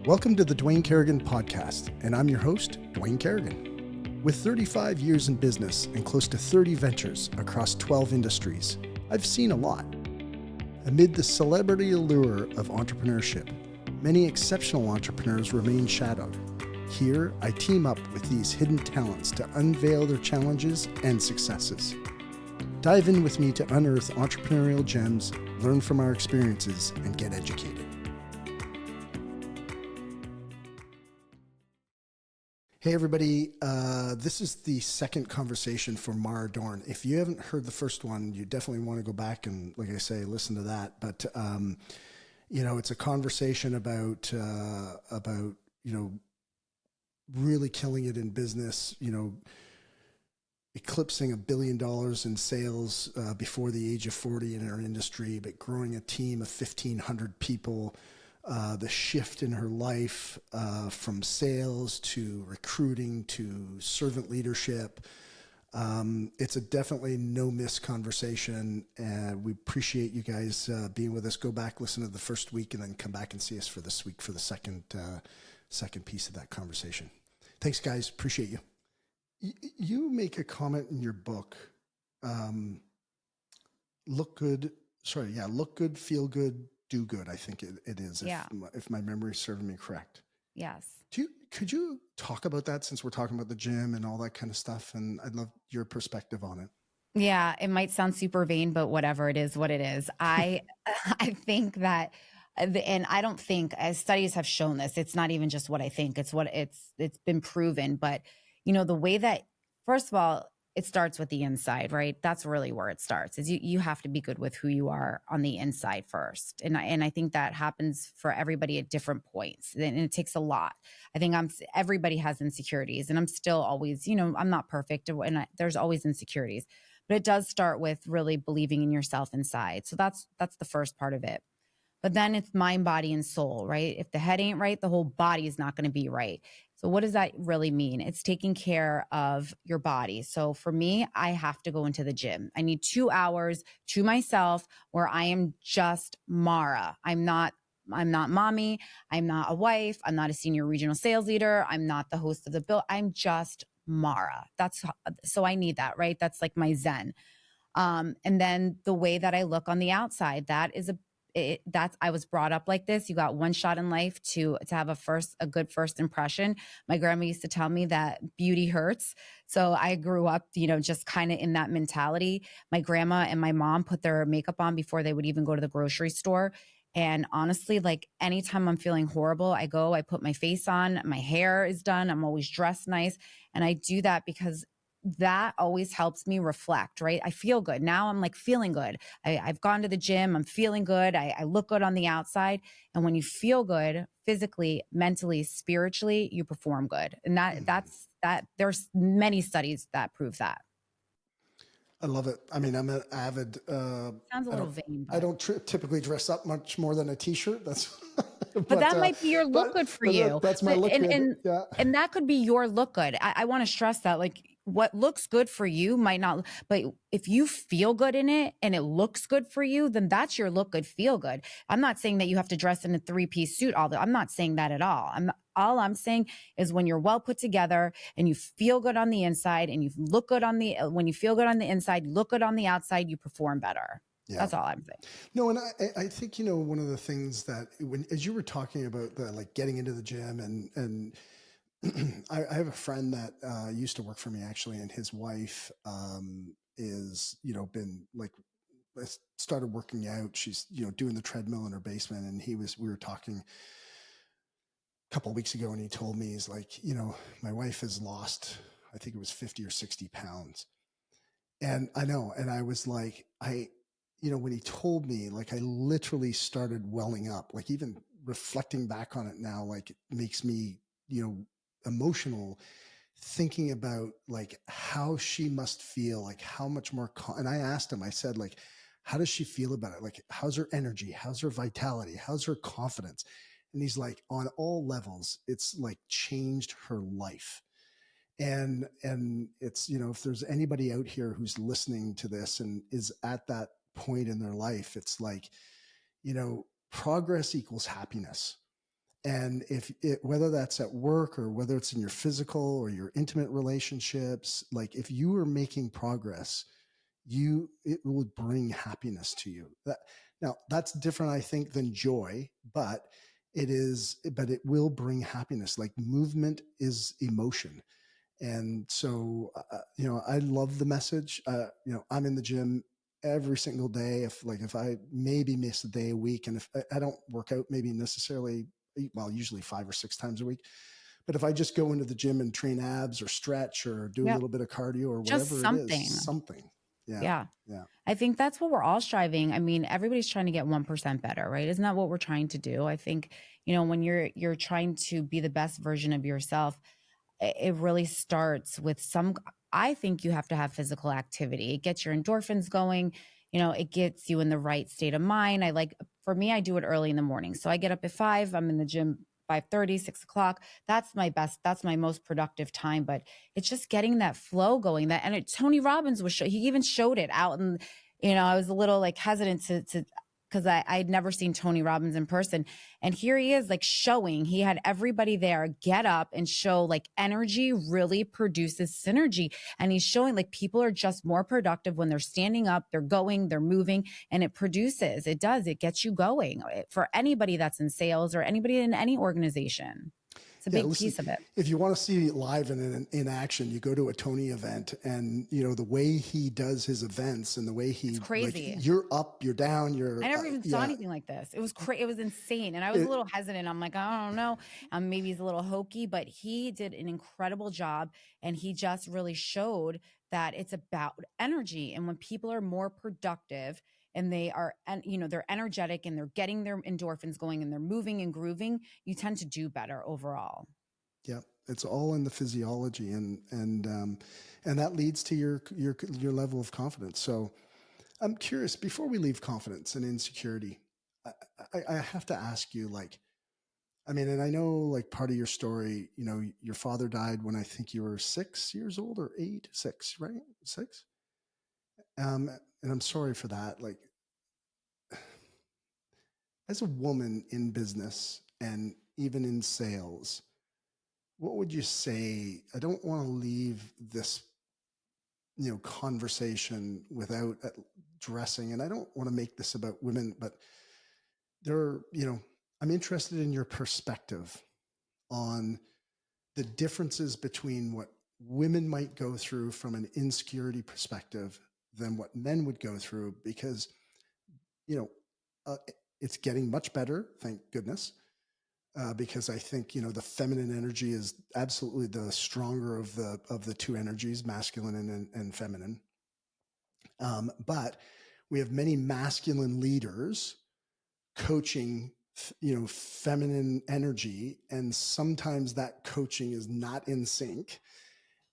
Welcome to the Dwayne Kerrigan Podcast, and I'm your host, Dwayne Kerrigan. With 35 years in business and close to 30 ventures across 12 industries, I've seen a lot. Amid the celebrity allure of entrepreneurship, many exceptional entrepreneurs remain shadowed. Here, I team up with these hidden talents to unveil their challenges and successes. Dive in with me to unearth entrepreneurial gems, learn from our experiences, and get educated. Hey everybody, this is the second conversation for Mara Dorne. If you haven't heard the first one, you definitely want to go back and, like I say, listen to that. But, it's a conversation about really killing it in business, eclipsing $1 billion in sales before the age of 40 in our industry, but growing a team of 1,500 people. The shift in her life from sales to recruiting to servant leadership. It's a definitely no-miss conversation, and we appreciate you guys being with us. Go back, listen to the first week, and then come back and see us for this week for the second piece of that conversation. Thanks, guys. Appreciate you. You make a comment in your book, look good, feel good, do good, I think it is, if my memory is serving me correct. Yes. Could you talk about that, since we're talking about the gym and all that kind of stuff? And I'd love your perspective on it. Yeah, it might sound super vain, but whatever, it is what it is. I think that, and I don't think, as studies have shown this, it's not even just what I think, it's what it's been proven. But, the way that, first of all, it starts with the inside, right? That's really where it starts, is you have to be good with who you are on the inside first. And I think that happens for everybody at different points, and it takes a lot. I think everybody has insecurities, and I'm still always, I'm not perfect, and there's always insecurities, but it does start with really believing in yourself inside. So that's the first part of it. But then it's mind, body, and soul, right? If the head ain't right, the whole body is not going to be right. So what does that really mean? It's taking care of your body. So for me, I have to go into the gym. I need 2 hours to myself where I am just Mara. I'm not mommy. I'm not a wife. I'm not a senior regional sales leader. I'm not the host of the bill. I'm just Mara. So I need that, right? That's like my Zen. And then the way that I look on the outside, I was brought up like this. You got one shot in life to have a good first impression. My grandma used to tell me that beauty hurts. So I grew up, just kind of in that mentality. My grandma and my mom put their makeup on before they would even go to the grocery store. And honestly, like anytime I'm feeling horrible, I put my face on, my hair is done. I'm always dressed nice. And I do that because that always helps me reflect, right? I feel good. Now I'm like feeling good. I've gone to the gym. I'm feeling good. I look good on the outside. And when you feel good physically, mentally, spiritually, you perform good. And that's there's many studies that prove that. I love it. I mean, I'm an avid. Sounds a little vain. I don't typically dress up much more than a t-shirt. That's. But that might be your look good for you. That's my look good. And that could be your look good. I want to stress that, like, what looks good for you might not, but if you feel good in it and it looks good for you, then that's your look good, feel good. I'm not saying that you have to dress in a 3-piece suit. I'm not saying that at all. All I'm saying is when you're well put together and you feel good on the inside and you look good when you feel good on the inside, you look good on the outside, you perform better. Yeah. That's all I'm saying. No, and I think, one of the things that as you were talking about like getting into the gym and I have a friend that used to work for me actually, and his wife is, been like, started working out. She's, doing the treadmill in her basement, and we were talking a couple of weeks ago, and he told me, he's like, my wife has lost, I think it was 50 or 60 pounds. And I know, and I was like, when he told me, like, I literally started welling up, like even reflecting back on it now, like it makes me, emotional, thinking about like how she must feel, like how much more and I asked him, I said, like, how does she feel about it? Like, how's her energy? How's her vitality? How's her confidence? And he's like, on all levels, it's like changed her life. And it's, if there's anybody out here who's listening to this and is at that point in their life, it's like, progress equals happiness. And whether that's at work or whether it's in your physical or your intimate relationships, like if you are making progress, it will bring happiness to you. Now that's different, I think, than joy, but it will bring happiness. Like movement is emotion. And so, I love the message. I'm in the gym every single day. If I maybe miss a day a week, and if I don't work out, maybe necessarily, well, usually 5 or 6 times a week. But if I just go into the gym and train abs or stretch or do a Yep. little bit of cardio or Just whatever it is, something. something. Yeah. Yeah. Yeah. I think that's what we're all striving. I mean, everybody's trying to get 1% better, right? Isn't that what we're trying to do? I think, when you're trying to be the best version of yourself, it really starts with I think you have to have physical activity. It gets your endorphins going. It gets you in the right state of mind. For me, I do it early in the morning. So I get up at 5, I'm in the gym 5:30, 6 o'clock. That's my best. That's my most productive time. But it's just getting that flow going. Tony Robbins he even showed it out. And, I was a little like hesitant to because I'd never seen Tony Robbins in person. And here he is like showing, he had everybody there get up and show like energy really produces synergy. And he's showing like people are just more productive when they're standing up, they're going, they're moving, and it gets you going for anybody that's in sales or anybody in any organization. It's a big piece of it. If you want to see it live and in action, you go to a Tony event, and the way he does his events and the way It's crazy. like, you're up, you're down, I never even saw anything like this. It was it was insane. And I was a little hesitant. I'm like, I don't know. Maybe he's a little hokey, but he did an incredible job. And he just really showed that it's about energy. And when people are more productive and they're energetic and they're getting their endorphins going and they're moving and grooving, you tend to do better overall. Yeah, it's all in the physiology, and that leads to your level of confidence. So I'm curious, before we leave confidence and insecurity, I have to ask you, like, I mean, and I know, like, part of your story, your father died when I think you were 6 years old or 8, 6, right? 6. And I'm sorry for that. Like, as a woman in business and even in sales, what would you say? I don't want to leave this, conversation without addressing, and I don't want to make this about women, but I'm interested in your perspective on the differences between what women might go through from an insecurity perspective than what men would go through, because, it's getting much better, thank goodness. Because I think the feminine energy is absolutely the stronger of the two energies, masculine and feminine. But we have many masculine leaders coaching, feminine energy, and sometimes that coaching is not in sync.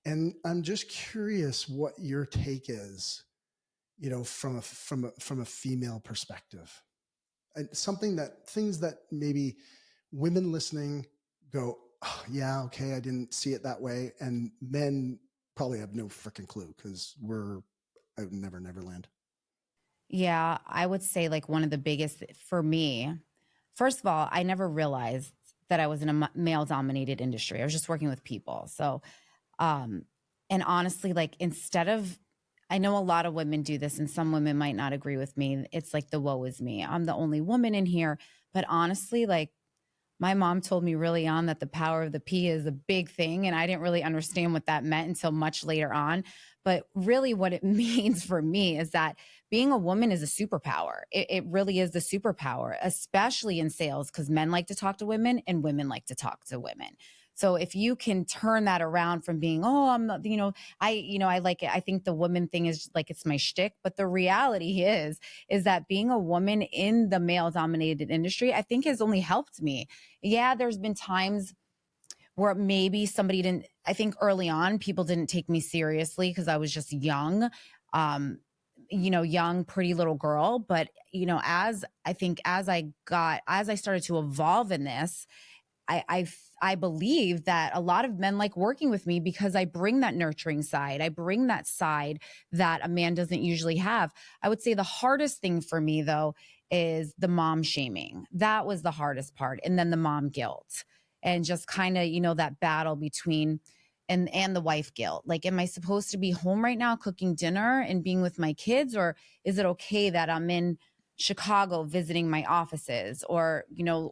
And I'm just curious what your take is, from a female perspective, and things that maybe women listening go, oh, yeah, okay, I didn't see it that way. And men probably have no freaking clue because we're out in Neverland. Yeah, I would say like one of the biggest for me, first of all, I never realized that I was in a male dominated industry. I was just working with people. So, and honestly, like I know a lot of women do this and some women might not agree with me. It's like the woe is me. I'm the only woman in here. But honestly, like, my mom told me really on that the power of the P is a big thing. And I didn't really understand what that meant until much later on. But really what it means for me is that being a woman is a superpower. It really is the superpower, especially in sales, because men like to talk to women and women like to talk to women. So if you can turn that around from being, oh, I'm not, I like it. I think the woman thing is like, it's my shtick. But the reality is that being a woman in the male dominated industry, I think has only helped me. Yeah, there's been times where maybe I think early on, people didn't take me seriously because I was just young, young, pretty little girl. But, as I started to evolve in this, I believe that a lot of men like working with me because I bring that nurturing side. I bring that side that a man doesn't usually have. I would say the hardest thing for me, though, is the mom shaming. That was the hardest part. And then the mom guilt, and just kind of, that battle between and the wife guilt. Like, am I supposed to be home right now cooking dinner and being with my kids? Or is it okay that I'm in Chicago visiting my offices? Or,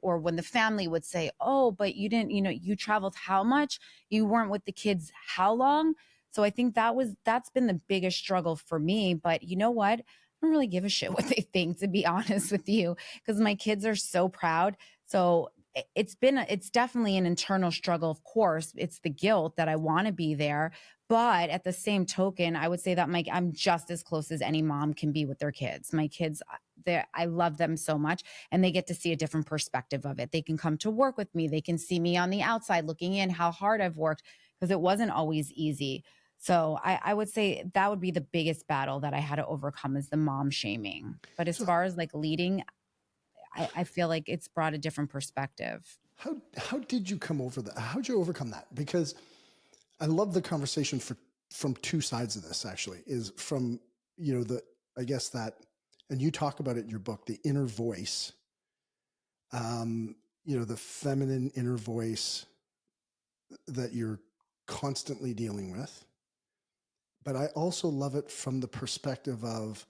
or when the family would say, oh, but you didn't, you traveled how much? You weren't with the kids how long? So I think that's been the biggest struggle for me. But you know what? I don't really give a shit what they think, to be honest with you, because my kids are so proud. So it's definitely an internal struggle. Of course, it's the guilt that I want to be there. But at the same token, I would say that I'm just as close as any mom can be with their kids. My kids, I love them so much, and they get to see a different perspective of it. They can come to work with me. They can see me on the outside looking in, how hard I've worked, because it wasn't always easy. So I would say that would be the biggest battle that I had to overcome, is the mom shaming. But as So far as like leading, I feel like it's brought a different perspective. how did you come over that? How'd you overcome that? Because I love the conversation from two sides of this, actually, is from, I guess that, and you talk about it in your book, the inner voice, the feminine inner voice that you're constantly dealing with. But I also love it from the perspective of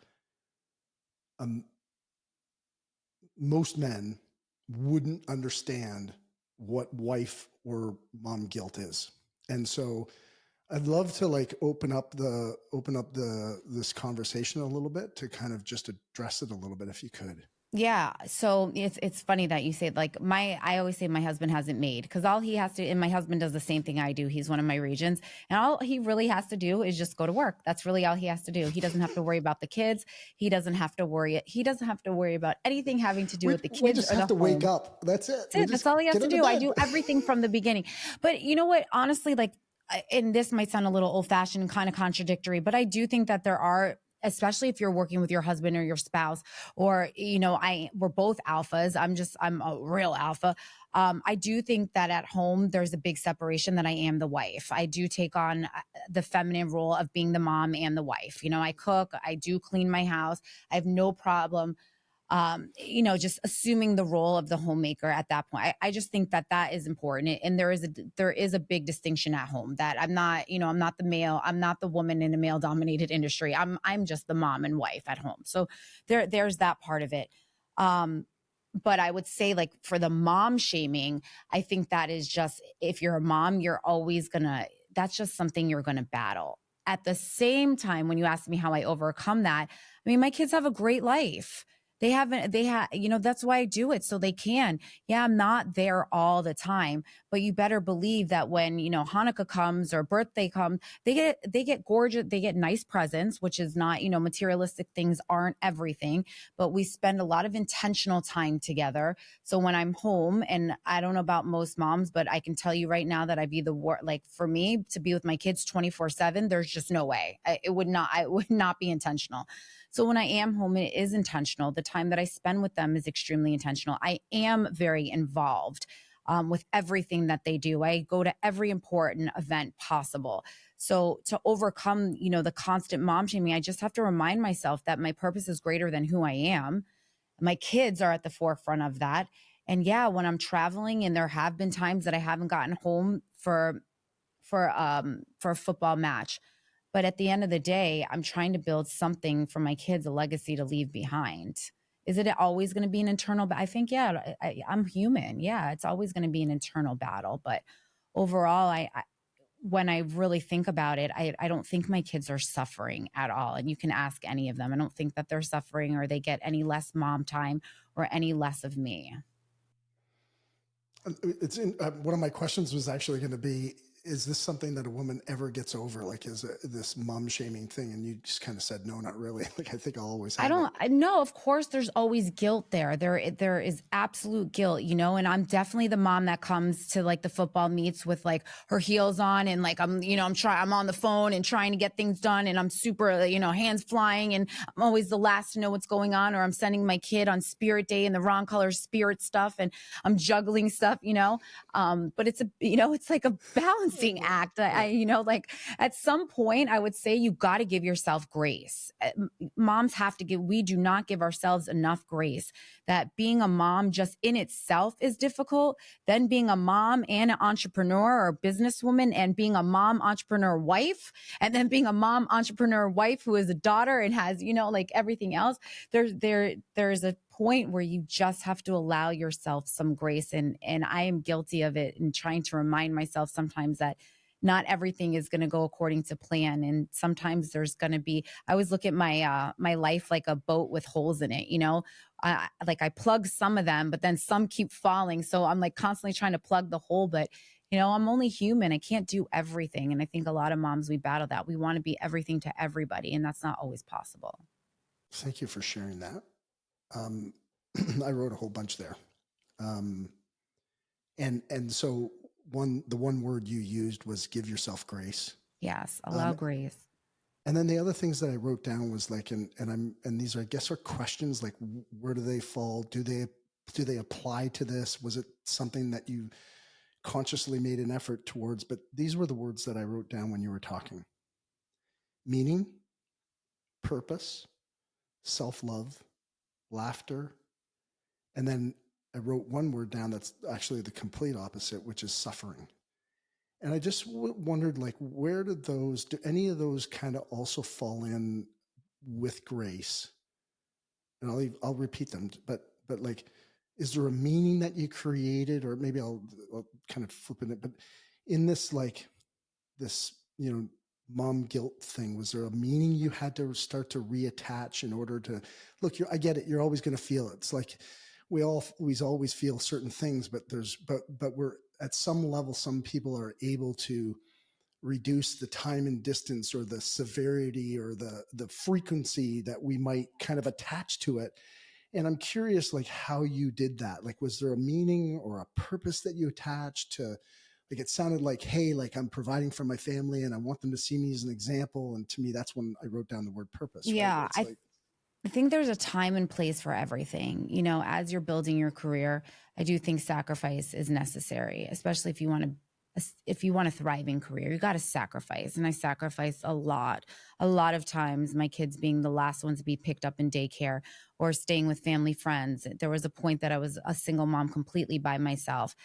most men wouldn't understand what wife or mom guilt is. And so I'd love to like open up this conversation a little bit to kind of just address it a little bit, if you could. Yeah. So it's funny that you say, like, I always say my husband hasn't made, because all he has to, and my husband does the same thing I do. He's one of my regents, and all he really has to do is just go to work. That's really all he has to do. He doesn't have to worry about the kids. He doesn't have to worry about anything having to do with the kids. We just have to wake home. up. That's it. That's all he has to do. I do everything from the beginning. But you know what? Honestly, like, and this might sound a little old fashioned and kind of contradictory, but I do think that there are, especially if you're working with your husband or your spouse, or, we're both alphas. I'm a real alpha. I do think that at home, there's a big separation, that I am the wife. I do take on the feminine role of being the mom and the wife. I cook, I do clean my house. I have no problem, just assuming the role of the homemaker at that point. I just think that is important. And there is a big distinction at home, that I'm not the male, I'm not the woman in a male dominated industry. I'm just the mom and wife at home. So there's that part of it. But I would say, like, for the mom shaming, I think that is just, if you're a mom, that's just something you're going to battle. At the same time, when you ask me how I overcome that, I mean, my kids have a great life. That's why I do it. So they can. Yeah, I'm not there all the time, but you better believe that when, Hanukkah comes or birthday comes, they get gorgeous, they get nice presents, which is not, materialistic things aren't everything, but we spend a lot of intentional time together. So when I'm home, and I don't know about most moms, but I can tell you right now that I'd be like, for me to be with my kids 24/7, there's just no way. I would not be intentional. So when I am home, it is intentional. The time that I spend with them is extremely intentional. I am very involved with everything that they do. I go to every important event possible. So to overcome, the constant mom shaming, I just have to remind myself that my purpose is greater than who I am. My kids are at the forefront of that. And yeah, when I'm traveling, and there have been times that I haven't gotten home for a football match. But at the end of the day, I'm trying to build something for my kids, a legacy to leave behind. Is it always going to be an internal? I think, yeah, I'm human. Yeah, it's always going to be an internal battle. But overall, when I really think about it, I don't think my kids are suffering at all. And you can ask any of them. I don't think that they're suffering, or they get any less mom time or any less of me. One of my questions was actually going to be, is this something that a woman ever gets over? Like, this mom shaming thing? And you just kind of said, no, not really. Like, I think I'll always have I know, of course, there's always guilt there. There is absolute guilt, and I'm definitely the mom that comes to, like, the football meets with, like, her heels on, and, like, I'm on the phone and trying to get things done, and I'm super, hands flying, and I'm always the last to know what's going on, or I'm sending my kid on Spirit Day and the wrong color Spirit stuff, and I'm juggling stuff, but it's it's like a balance balancing act. Like at some point, I would say you got to give yourself grace. Moms have to we do not give ourselves enough grace. That being a mom just in itself is difficult. Then being a mom and an entrepreneur or businesswoman, and being a mom entrepreneur wife, and then being a mom entrepreneur wife who is a daughter and has, like everything else. There's a point where you just have to allow yourself some grace. And I am guilty of it, and trying to remind myself sometimes that not everything is going to go according to plan. And sometimes there's going to be, I always look at my life like a boat with holes in it, I plug some of them, but then some keep falling. So I'm like constantly trying to plug the hole, but I'm only human. I can't do everything. And I think a lot of moms, we battle that. We want to be everything to everybody, and that's not always possible. Thank you for sharing that. I wrote a whole bunch there. And so the one word you used was give yourself grace. Yes. Allow grace. And then the other things that I wrote down was like, and these are, I guess, are questions like, where do they fall? Do they apply to this? Was it something that you consciously made an effort towards? But these were the words that I wrote down when you were talking: meaning, purpose, self-love, laughter. And then I wrote one word down that's actually the complete opposite, which is suffering. And I just wondered, like, where do any of those kind of also fall in with grace? And I'll repeat them, but like, is there a meaning that you created? Or maybe I'll kind of flip it, but in this, like this, mom guilt thing, was there a meaning you had to start to reattach in order to look? I get it. You're always going to feel it. It's like we always feel certain things, but we're at some level, some people are able to reduce the time and distance, or the severity, or the frequency that we might kind of attach to it. And I'm curious, like, how you did that. Like, was there a meaning or a purpose that you attached to? Like, it sounded like, hey, like, I'm providing for my family and I want them to see me as an example. And to me, that's when I wrote down the word purpose. Yeah. Right? I think there's a time and place for everything. As you're building your career, I do think sacrifice is necessary, especially if you want a thriving career. You got to sacrifice. And I sacrificed a lot of times, my kids being the last ones to be picked up in daycare, or staying with family friends. There was a point that I was a single mom completely by myself.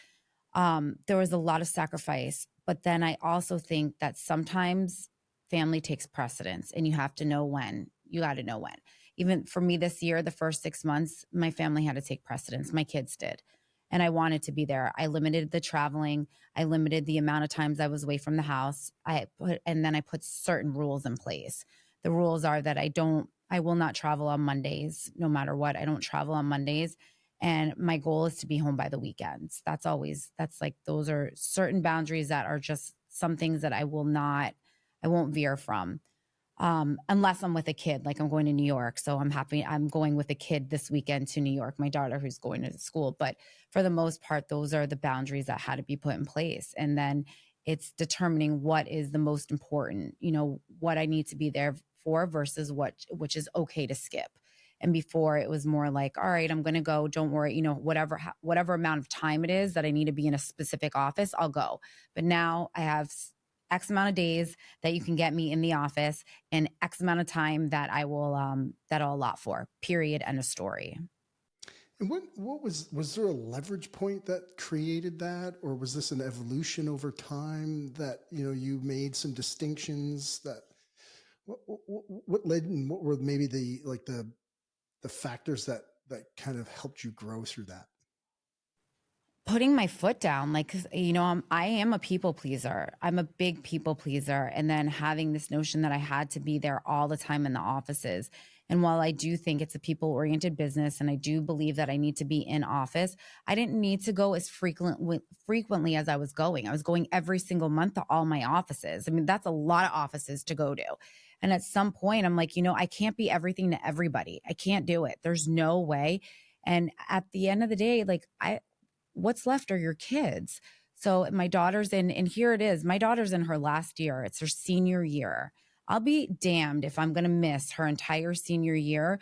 There was a lot of sacrifice, but then I also think that sometimes family takes precedence, and you have to know when. You got to know when. Even for me this year, the first 6 months, my family had to take precedence. My kids did. And I wanted to be there. I limited the traveling. I limited the amount of times I was away from the house. And then I put certain rules in place. The rules are that I will not travel on Mondays, no matter what. I don't travel on Mondays. And my goal is to be home by the weekends. Those are certain boundaries that are just some things that I won't veer from. Unless I'm with a kid, like I'm going to New York. So I'm going with a kid this weekend to New York, my daughter who's going to school. But for the most part, those are the boundaries that had to be put in place. And then it's determining what is the most important, what I need to be there for versus which is okay to skip. And before, it was more like, all right, I'm going to go. Don't worry, whatever amount of time it is that I need to be in a specific office, I'll go. But now I have X amount of days that you can get me in the office, and X amount of time that I'll allot for, period, end of story. And what was there a leverage point that created that, or was this an evolution over time that, you made some distinctions that, what led, and what were maybe the factors that kind of helped you grow through that? Putting my foot down, I am a people pleaser. I'm a big people pleaser. And then having this notion that I had to be there all the time in the offices. And while I do think it's a people-oriented business, and I do believe that I need to be in office, I didn't need to go as frequently as I was going. I was going every single month to all my offices. I mean, that's a lot of offices to go to. And at some point, I'm like, I can't be everything to everybody. I can't do it. There's no way. And at the end of the day, what's left are your kids. So my daughter's and here it is, my daughter's in her last year. It's her senior year. I'll be damned if I'm going to miss her entire senior year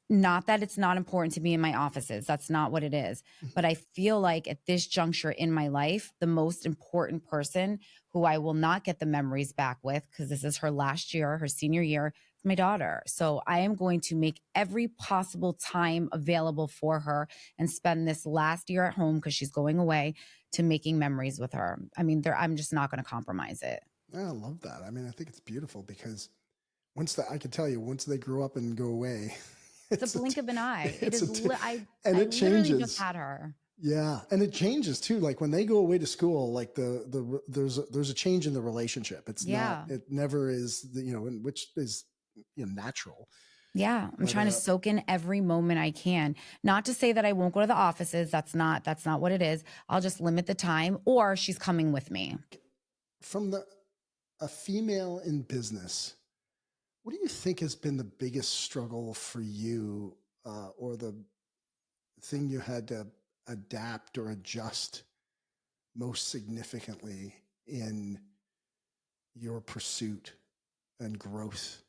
Not that it's not important to be in my offices. That's not what it is. But I feel like at this juncture in my life, the most important person who I will not get the memories back with, because this is her last year, her senior year, is my daughter. So I am going to make every possible time available for her and spend this last year at home because she's going away to making memories with her. I mean, I'm just not going to compromise it. I love that. I mean, I think it's beautiful because I can tell you, once they grow up and go away, It's a it's a, blink t- of an eye. It it's a, is, t- and I it literally just changes. had her. Yeah, and it changes too. Like when they go away to school, like there's a change in the relationship. Yeah. It never is, which is natural. Yeah, I'm But trying to soak in every moment I can. Not to say that I won't go to the offices. That's not what it is. I'll just limit the time, or she's coming with me. from a female in business, what do you think has been the biggest struggle for you, or the thing you had to adapt or adjust most significantly in your pursuit and growth?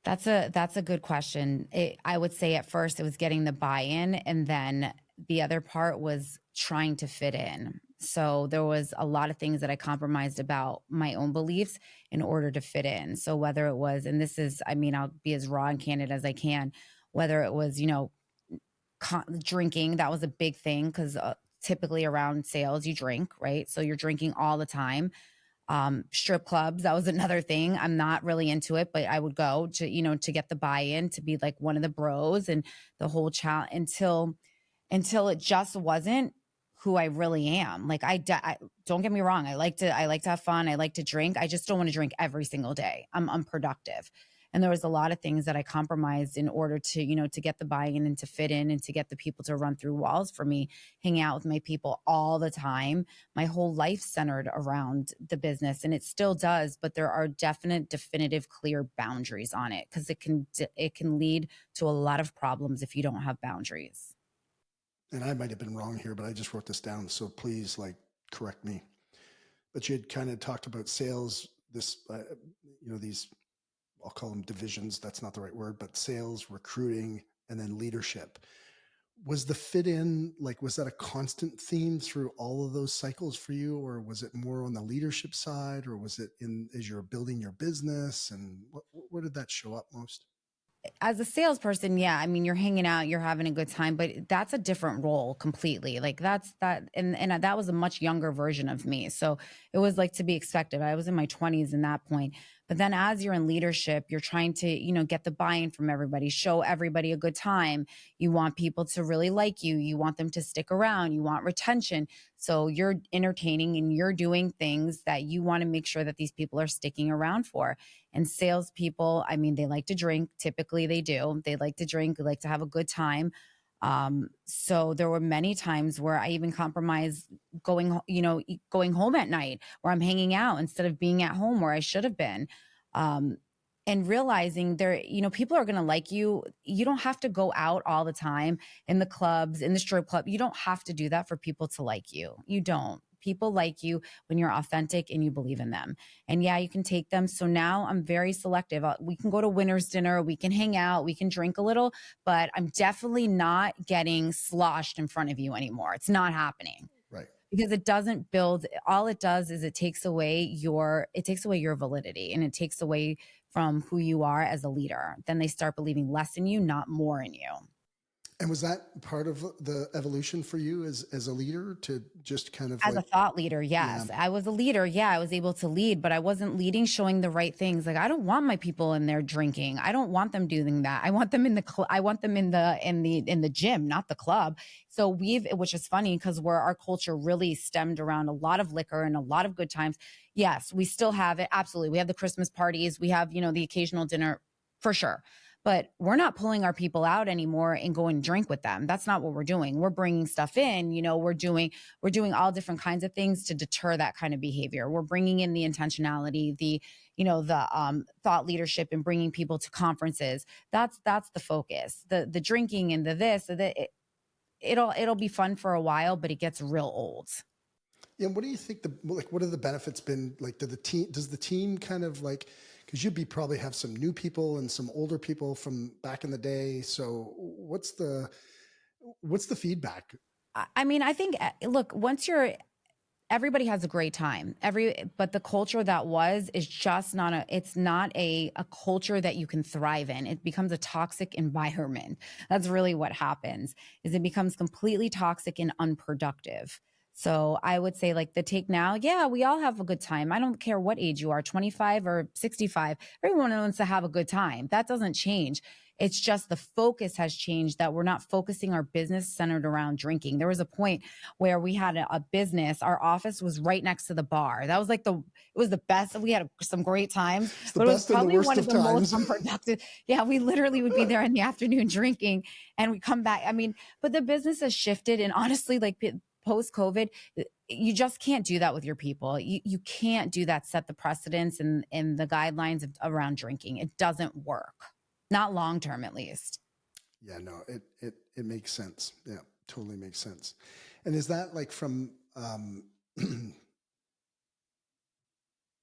That's a good question. I would say at first it was getting the buy-in, and then the other part was trying to fit in. So there was a lot of things that I compromised about my own beliefs in order to fit in. So whether it was, and this is, I mean, I'll be as raw and candid as I can, whether it was, drinking, that was a big thing because typically around sales, you drink, right? So you're drinking all the time. Strip clubs, that was another thing. I'm not really into it, but I would go to, to get the buy-in, to be like one of the bros and the whole challenge until it just wasn't who I really am. Like I don't get me wrong. I like to have fun. I like to drink. I just don't want to drink every single day. I'm unproductive. And there was a lot of things that I compromised in order to, to get the buy-in and to fit in and to get the people to run through walls for me, hang out with my people all the time. My whole life centered around the business, and it still does, but there are definitive, clear boundaries on it because it can lead to a lot of problems if you don't have boundaries. And I might have been wrong here, but I just wrote this down, so please, correct me. But you had kind of talked about sales, these, I'll call them divisions. That's not the right word, but sales, recruiting, and then leadership. Was the fit in, was that a constant theme through all of those cycles for you, or was it more on the leadership side, or was it as you're building your business, and where did that show up most? As a salesperson, yeah, I mean, you're hanging out, you're having a good time, but that's a different role completely. Like that's that, and that was a much younger version of me. So it was like to be expected. I was in my 20s in that point. But then as you're in leadership, you're trying to, get the buy-in from everybody, show everybody a good time. You want people to really like you. You want them to stick around. You want retention. So you're entertaining and you're doing things that you want to make sure that these people are sticking around for. And salespeople, I mean, they like to drink. Typically, they do. They like to drink. They like to have a good time. So there were many times where I even compromised going home at night, where I'm hanging out instead of being at home where I should have been. Um, and realizing people are going to like you. You don't have to go out all the time in the clubs, in the strip club. You don't have to do that for people to like you. You don't. People like you when you're authentic and you believe in them. And yeah, you can take them. So now I'm very selective. We can go to winner's dinner, we can hang out, we can drink a little, but I'm definitely not getting sloshed in front of you anymore. It's not happening. Right. Because it doesn't build, all it does is it takes away your validity, and it takes away from who you are as a leader. Then they start believing less in you, not more in you. And was that part of the evolution for you as a leader, to just kind of As a thought leader, yes. Yeah. I was a leader. Yeah, I was able to lead, but I wasn't leading, showing the right things. Like I don't want my people in there drinking. I don't want them doing that. I want them in the gym, not the club. So which is funny because where our culture really stemmed around a lot of liquor and a lot of good times. Yes, we still have it. Absolutely. We have the Christmas parties. We have, the occasional dinner for sure. But we're not pulling our people out anymore and going to drink with them. That's not what we're doing. We're bringing stuff in, we're doing all different kinds of things to deter that kind of behavior. We're bringing in the intentionality, the thought leadership, and bringing people to conferences. That's the focus. The drinking and it'll be fun for a while, but it gets real old. Yeah. What do you think what have the benefits been? Does the team kind of because you'd probably have some new people and some older people from back in the day. So what's the feedback? I mean, I think, look, everybody has a great time. But the culture that is just it's not a culture that you can thrive in. It becomes a toxic environment. That's really what happens, is it becomes completely toxic and unproductive. So I would say, like, the take now, yeah, we all have a good time. I don't care what age you are, 25 or 65. Everyone wants to have a good time. That doesn't change. It's just the focus has changed, that we're not focusing our business centered around drinking. There was a point where we had a business, our office was right next to the bar. That was like it was the best. We had some great times, It's the but it was best and the probably worst one of of the most times. unproductive. Yeah, we literally would be there in the afternoon drinking, and we come back. I mean, but the business has shifted. And honestly, like, post COVID, you just can't do that with your people. You can't do that, set the precedents and the guidelines around drinking. It doesn't work. Not long term, at least. Yeah, no, it makes sense. Yeah, totally makes sense. And is that like from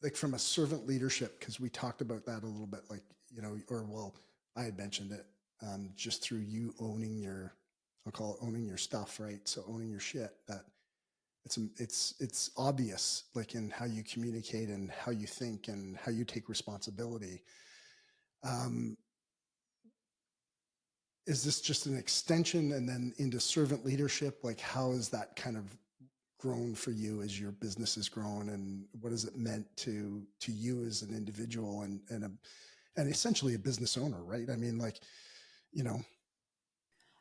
like from a servant leadership? Because we talked about that a little bit, like, or well, I had mentioned it, just through you owning I'll call it owning your stuff, right? So owning your shit. That it's obvious, like, in how you communicate and how you think and how you take responsibility. Um, is this just an extension and then into servant leadership? Like, how has that kind of grown for you as your business has grown, and what has it meant to you as an individual and essentially a business owner, right? I mean, like, you know,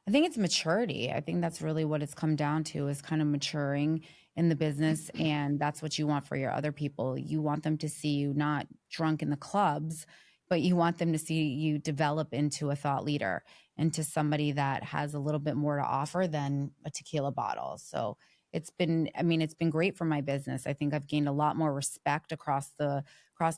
I think it's maturity. I think that's really what it's come down to, is kind of maturing in the business. And that's what you want for your other people. You want them to see you not drunk in the clubs, but you want them to see you develop into a thought leader, into somebody that has a little bit more to offer than a tequila bottle. So it's been great for my business. I think I've gained a lot more respect across the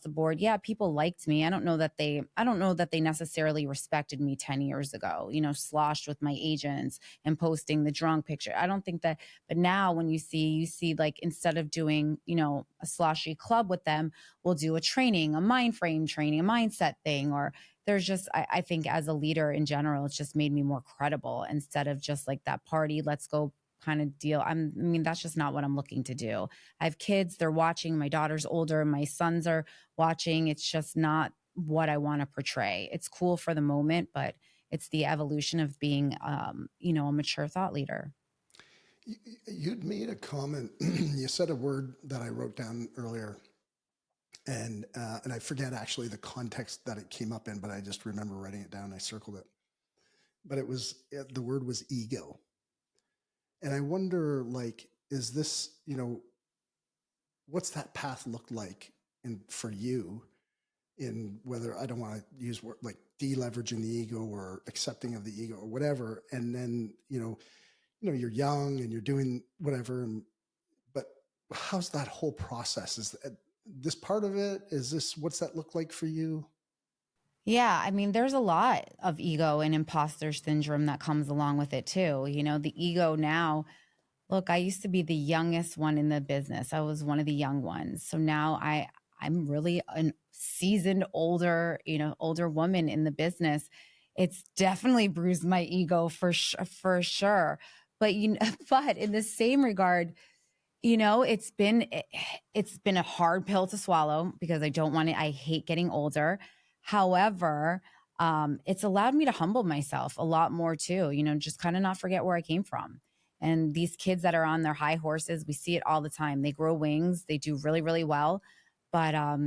board. Yeah, people liked me. I don't know that they necessarily respected me 10 years ago, sloshed with my agents and posting the drunk picture. I don't think that, but now when you see, like, instead of doing, a sloshy club with them, we'll do a training, a mind frame training, a mindset thing, or there's just, I think as a leader in general, it's just made me more credible, instead of just like that party, let's go kind of deal. I mean, that's just not what I'm looking to do. I have kids, they're watching. My daughter's older, my sons are watching. It's just not what I want to portray. It's cool for the moment, but it's the evolution of being, a mature thought leader. you'd made a comment. You said a word that I wrote down earlier, and I forget actually the context that it came up in, but I just remember writing it down. I circled it, but the word was ego. And I wonder, like, is this, what's that path look like for you, in whether, I don't want to use word like deleveraging the ego or accepting of the ego or whatever. And then, you're young and you're doing whatever. But how's that whole process? Is this part of it? What's that look like for you? Yeah, I mean, there's a lot of ego and imposter syndrome that comes along with it too. The ego now, look, I used to be the youngest one in the business. I was one of the young ones. So now I'm really a seasoned older woman in the business. It's definitely bruised my ego for sure. But but in the same regard, it's been a hard pill to swallow, because I don't want it. I hate getting older. However, it's allowed me to humble myself a lot more too, just kind of not forget where I came from. And these kids that are on their high horses, we see it all the time. They grow wings, they do really, really well. But, at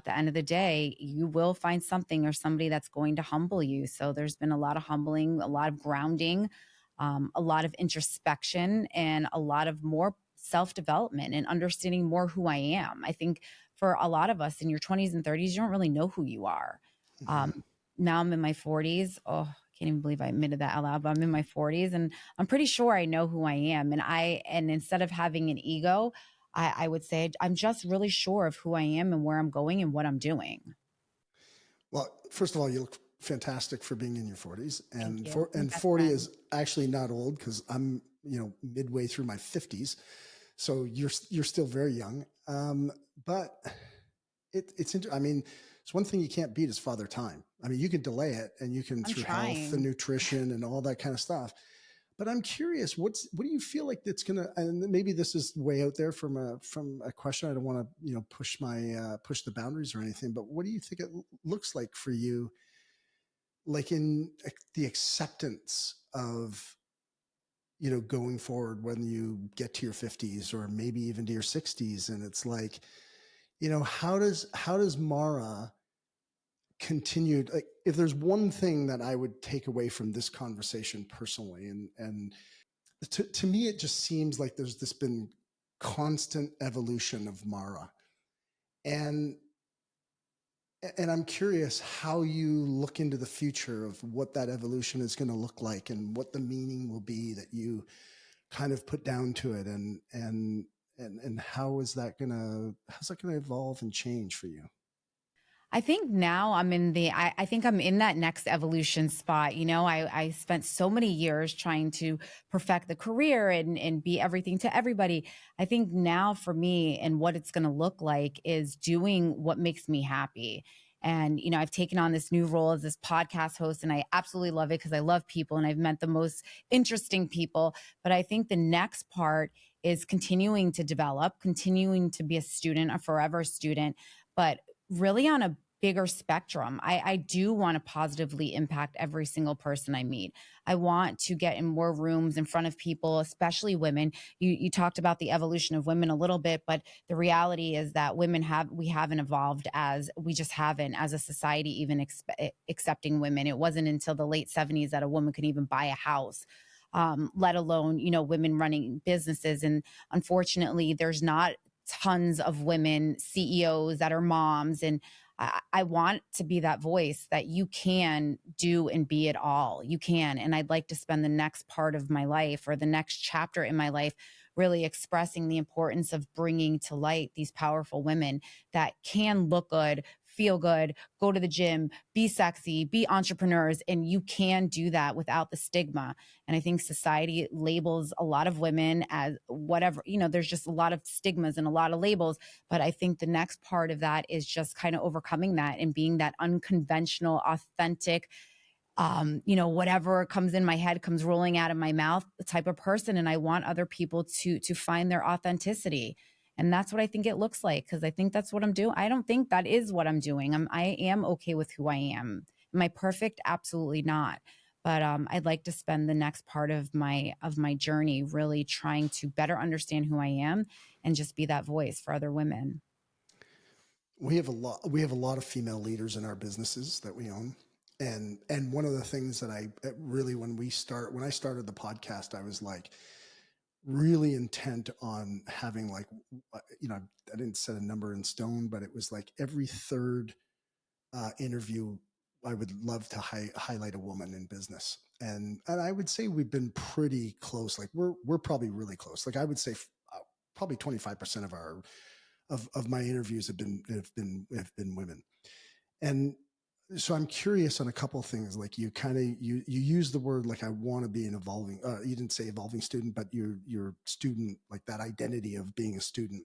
the end of the day, you will find something or somebody that's going to humble you. So there's been a lot of humbling, a lot of grounding, a lot of introspection, and a lot of more self development and understanding more who I am. I think for a lot of us in your 20s and 30s, you don't really know who you are. Mm-hmm. Um, Now I'm in my 40s. Oh, I can't even believe I admitted that out loud, but I'm in my 40s and I'm pretty sure I know who I am. And instead of having an ego, I would say I'm just really sure of who I am and where I'm going and what I'm doing. Well, first of all, you look fantastic for being in your 40s, Thank and you. My best 40 friend. is actually not old, because I'm, midway through my 50s. So you're still very young. But I mean, it's one thing you can't beat is father time. I mean, you can delay it and you can I'm through health and trying. nutrition and all that kind of stuff. But I'm curious, what do you feel like that's gonna? And maybe this is way out there from a question. I don't want to push the boundaries or anything. But what do you think it looks like for you, like in the acceptance of going forward when you get to your 50s or maybe even to your 60s, and it's like, how does Mara continue, like, if there's one thing that I would take away from this conversation personally, and to me it just seems like there's this been constant evolution of Mara, and I'm curious how you look into the future of what that evolution is going to look like and what the meaning will be that you kind of put down to it, and how's that gonna evolve and change for you? I think now I think I'm in that next evolution spot. I spent so many years trying to perfect the career and be everything to everybody. I think now for me and what it's going to look like is doing what makes me happy. And, I've taken on this new role as this podcast host, and I absolutely love it because I love people and I've met the most interesting people. But I think the next part is continuing to develop, continuing to be a student, a forever student, but really on a bigger spectrum. I do want to positively impact every single person I meet. I want to get in more rooms in front of people, especially women. You talked about the evolution of women a little bit, but the reality is that we haven't evolved, as we just haven't as a society even accepting women. It wasn't until the late 70s that a woman could even buy a house. Let alone, women running businesses. And unfortunately, there's not tons of women CEOs that are moms. And I want to be that voice that you can do and be it all. You can. And I'd like to spend the next part of my life or the next chapter in my life really expressing the importance of bringing to light these powerful women that can look good, feel good, go to the gym, be sexy, be entrepreneurs. And you can do that without the stigma. And I think society labels a lot of women as whatever, there's just a lot of stigmas and a lot of labels. But I think the next part of that is just kind of overcoming that and being that unconventional, authentic, whatever comes in my head comes rolling out of my mouth type of person. And I want other people to find their authenticity. And that's what I think it looks like, because I think that's what I'm doing. I don't think that is what I'm doing. I am okay with who I am. Am I perfect? Absolutely not. But I'd like to spend the next part of my journey really trying to better understand who I am and just be that voice for other women. We have a lot of female leaders in our businesses that we own. And one of the things that I really, when I started the podcast, I was like really intent on having, like, I didn't set a number in stone, but it was like every third interview, I would love to highlight a woman in business. And I would say we've been pretty close. Like we're probably really close. Like I would say probably 25% of my interviews have been women. And so I'm curious on a couple of things. Like you use the word, like, I want to be an evolving, you didn't say evolving student, but you're student, like that identity of being a student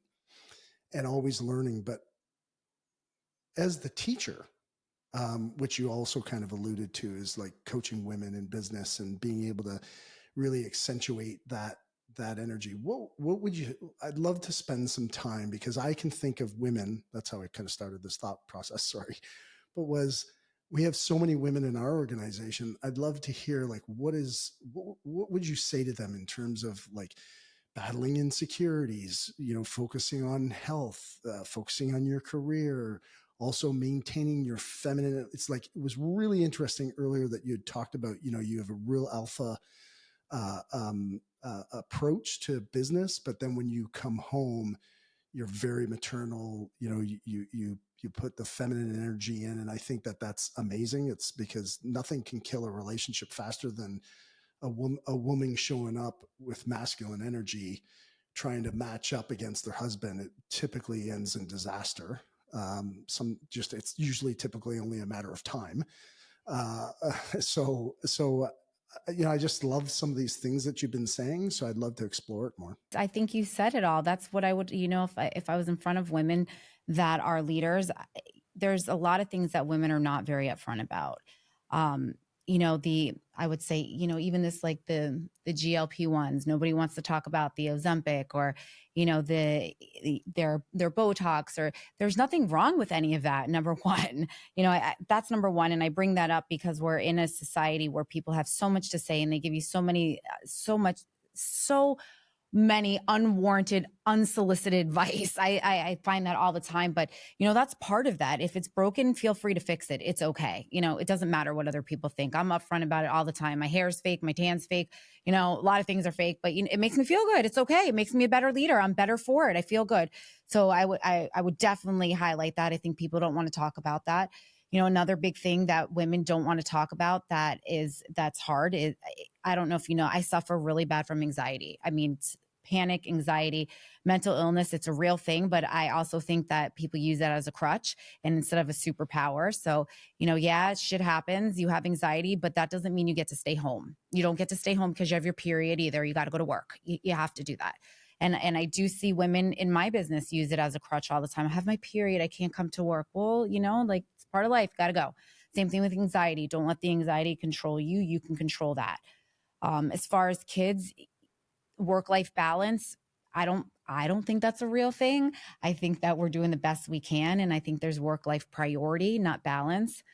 and always learning. But as the teacher, which you also kind of alluded to, is like coaching women in business and being able to really accentuate that energy. What would you? I'd love to spend some time, because I can think of women. That's how I kind of started this thought process. Sorry, but we have so many women in our organization. I'd love to hear, like, what would you say to them in terms of, like, battling insecurities, focusing on health, focusing on your career, also maintaining your feminine. It's like, it was really interesting earlier that you had talked about, you have a real alpha approach to business, but then when you come home, you're very maternal. You put the feminine energy in, and I think that that's amazing. It's because nothing can kill a relationship faster than a woman showing up with masculine energy, trying to match up against their husband. It typically ends in disaster. It's usually typically only a matter of time. Uh, so I just love some of these things that you've been saying. So I'd love to explore it more. I think you said it all. That's what I would, if I was in front of women that are leaders, there's a lot of things that women are not very upfront about. Um, I would say, even this, like the GLP ones, nobody wants to talk about the Ozempic or, their Botox, or there's nothing wrong with any of that. Number one, that's number one. And I bring that up because we're in a society where people have so much to say and they give you so many unwarranted, unsolicited advice. I find that all the time, but that's part of that. If it's broken, feel free to fix it. It's okay. It doesn't matter what other people think. I'm upfront about it all the time. My hair's fake, my tan's fake. A lot of things are fake, but it makes me feel good. It's okay. It makes me a better leader. I'm better for it. I feel good. So I would definitely highlight that. I think people don't want to talk about that. Another big thing that women don't want to talk about that's hard is, I don't know if I suffer really bad from anxiety. I mean, panic, anxiety, mental illness, it's a real thing, but I also think that people use that as a crutch and instead of a superpower. So, yeah, shit happens. You have anxiety, but that doesn't mean you get to stay home. You don't get to stay home because you have your period either. You got to go to work. You have to do that. And I do see women in my business use it as a crutch all the time. I have my period. I can't come to work. Well, like it's part of life. Got to go. Same thing with anxiety. Don't let the anxiety control you. You can control that. As far as kids, work-life balance, I don't think that's a real thing. I think that we're doing the best we can. And I think there's work-life priority, not balance.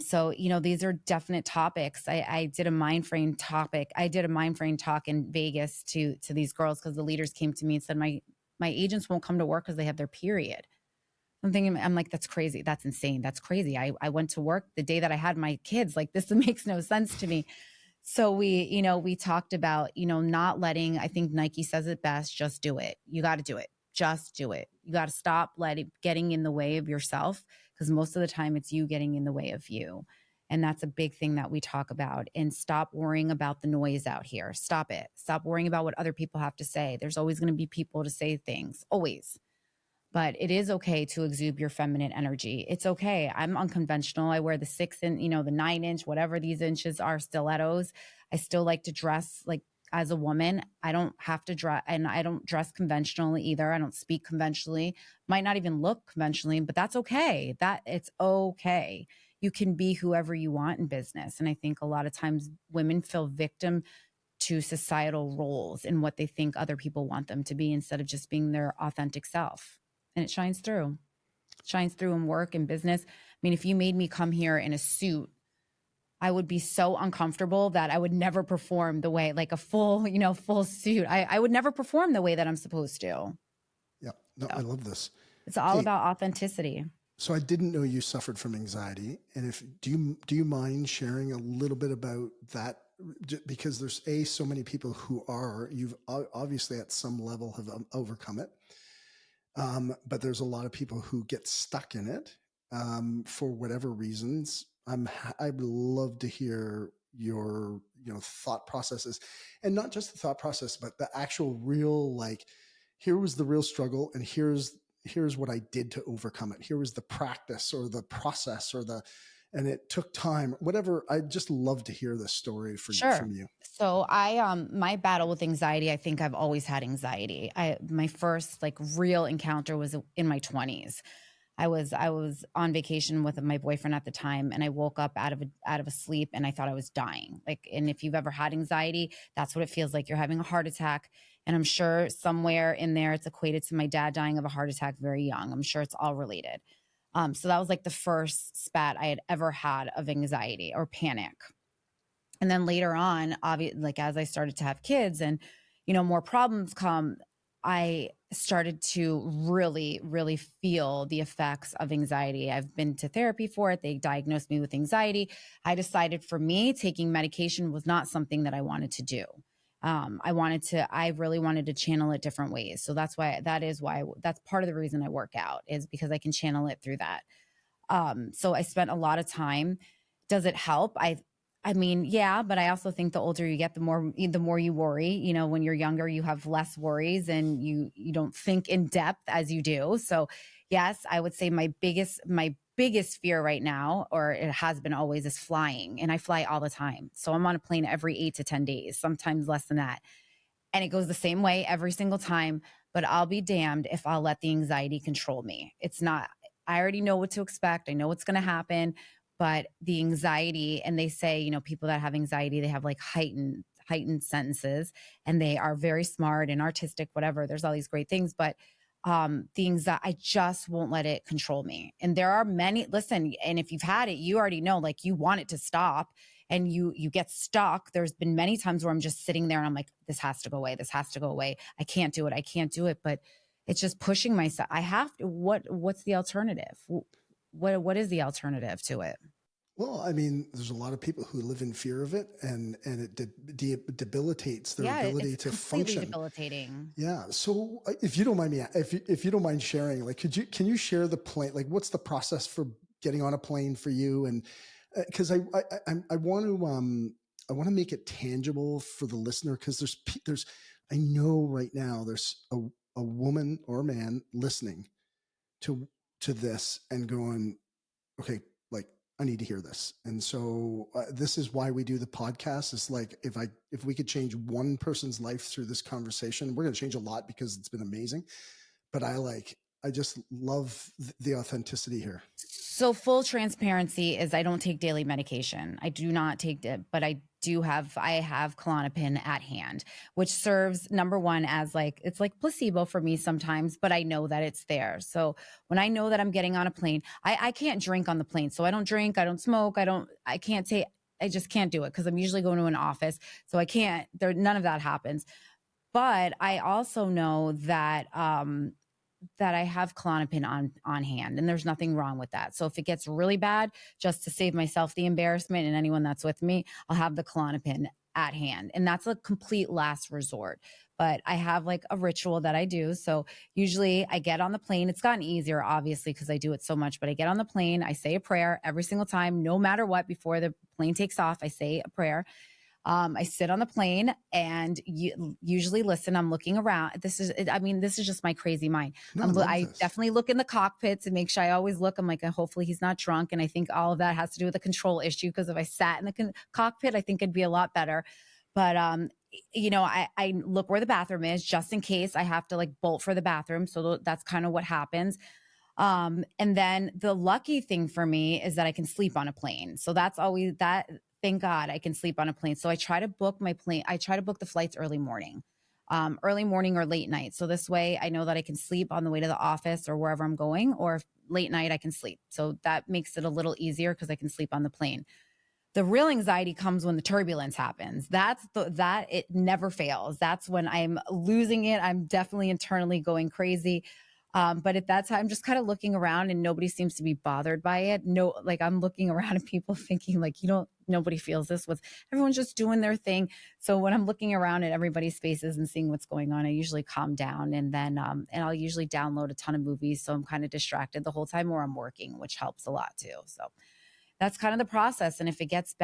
So, these are definite topics. I did a mind frame topic. I did a mind frame talk in Vegas to these girls because the leaders came to me and said, my agents won't come to work because they have their period. I'm like, that's crazy. That's insane. That's crazy. I went to work the day that I had my kids. Like, this makes no sense to me. So we talked about, not letting, I think Nike says it best, just do it. You got to do it. Just do it. You got to stop getting in the way of yourself, because most of the time it's you getting in the way of you. And that's a big thing that we talk about. And stop worrying about the noise out here. Stop it. Stop worrying about what other people have to say. There's always going to be people to say things, always. But it is okay to exude your feminine energy. It's okay. I'm unconventional. I wear the 6-inch, the 9-inch, whatever these inches are, stilettos. I still like to dress like as a woman. I don't have to dress, and I don't dress conventionally either. I don't speak conventionally, might not even look conventionally, but that's okay. It's okay. You can be whoever you want in business. And I think a lot of times women feel victim to societal roles and what they think other people want them to be, instead of just being their authentic self. And it shines through. Shines through in work and business. I mean, if you made me come here in a suit, I would be so uncomfortable that I would never perform the way, like a full suit. I would never perform the way that I'm supposed to. Yeah. No, I love this. It's all about authenticity. So I didn't know you suffered from anxiety. And do you mind sharing a little bit about that? Because there's so many people who you've obviously at some level have overcome it. But there's a lot of people who get stuck in it for whatever reasons. I'd love to hear your thought processes, and not just the thought process, but the actual real, like, here was the real struggle, and here's what I did to overcome it. Here was the practice or the process and it took time, whatever. I'd just love to hear this story from you. So my battle with anxiety, I think I've always had anxiety. My first like real encounter was in my 20s. I was on vacation with my boyfriend at the time, and I woke up out of a sleep, and I thought I was dying. Like, and if you've ever had anxiety, that's what it feels like. You're having a heart attack. And I'm sure somewhere in there it's equated to my dad dying of a heart attack very young. I'm sure it's all related. So that was like the first spat I had ever had of anxiety or panic. And then later on, like as I started to have kids and, more problems come, I started to really, really feel the effects of anxiety. I've been to therapy for it. They diagnosed me with anxiety. I decided for me, taking medication was not something that I wanted to do. I really wanted to channel it different ways. So that's part of the reason I work out, is because I can channel it through that. So I spent a lot of time. Does it help? I mean, yeah, but I also think the older you get, the more you worry. When you're younger, you have less worries and you don't think in depth as you do. So yes, I would say my biggest fear right now, or it has been always, is flying. And I fly all the time. So I'm on a plane every 8 to 10 days, sometimes less than that. And it goes the same way every single time. but I'll be damned if I'll let the anxiety control me. It's not, I already know what to expect. I know what's going to happen, but the anxiety, and they say, people that have anxiety, they have like heightened sentences, and they are very smart and artistic, whatever. There's all these great things, but the anxiety, I just won't let it control me. And there are many, listen, and if you've had it, you already know, like, you want it to stop and you get stuck. There's been many times where I'm just sitting there and I'm like, this has to go away. This has to go away. I can't do it. I can't do it. But it's just pushing myself. I have to, what's the alternative? What is the alternative to it? Well, I mean, there's a lot of people who live in fear of it, and it debilitates their ability it's to completely function. Debilitating. Yeah. So, if you don't mind me, if you don't mind sharing, like, can you share the plane? Like, what's the process for getting on a plane for you? And because I want to make it tangible for the listener, because there's I know right now there's a woman or a man listening to this and going, okay, like, I need to hear this. And so this is why we do the podcast. It's like, if we could change one person's life through this conversation, we're going to change a lot because it's been amazing. But I just love the authenticity here. So full transparency is I don't take daily medication. I do not take it, but I have Klonopin at hand, which serves, number one, as like, it's like placebo for me sometimes, but I know that it's there. So when I know that I'm getting on a plane, I can't drink on the plane. So I don't drink, I don't smoke, I just can't do it because I'm usually going to an office. So I can't, none of that happens. But I also know that, that I have Klonopin on hand, and there's nothing wrong with that. So if it gets really bad, just to save myself the embarrassment and anyone that's with me, I'll have the Klonopin at hand. And that's a complete last resort. But I have like a ritual that I do. So usually I get on the plane. It's gotten easier, obviously, because I do it so much, but I get on the plane. I say a prayer every single time, no matter what. Before the plane takes off, I say a prayer. I sit on the plane and usually listen. I'm looking around. This is just my crazy mind. No, I definitely look in the cockpits and make sure I always look. I'm like, hopefully he's not drunk. And I think all of that has to do with a control issue, because if I sat in the cockpit, I think it'd be a lot better. But, I look where the bathroom is just in case I have to like bolt for the bathroom. So that's kind of what happens. And then the lucky thing for me is that I can sleep on a plane. So that's always that. Thank God I can sleep on a plane. So I try to book the flights early morning or late night. So this way I know that I can sleep on the way to the office or wherever I'm going, or late night I can sleep. So that makes it a little easier because I can sleep on the plane. The real anxiety comes when the turbulence happens. That it never fails. That's when I'm losing it. I'm definitely internally going crazy. But at that time, just kind of looking around and nobody seems to be bothered by it. No, like I'm looking around and people thinking like, nobody feels this. Everyone's just doing their thing. So when I'm looking around at everybody's faces and seeing what's going on, I usually calm down, and then, and I'll usually download a ton of movies. So I'm kind of distracted the whole time, or I'm working, which helps a lot too. So that's kind of the process. And if it gets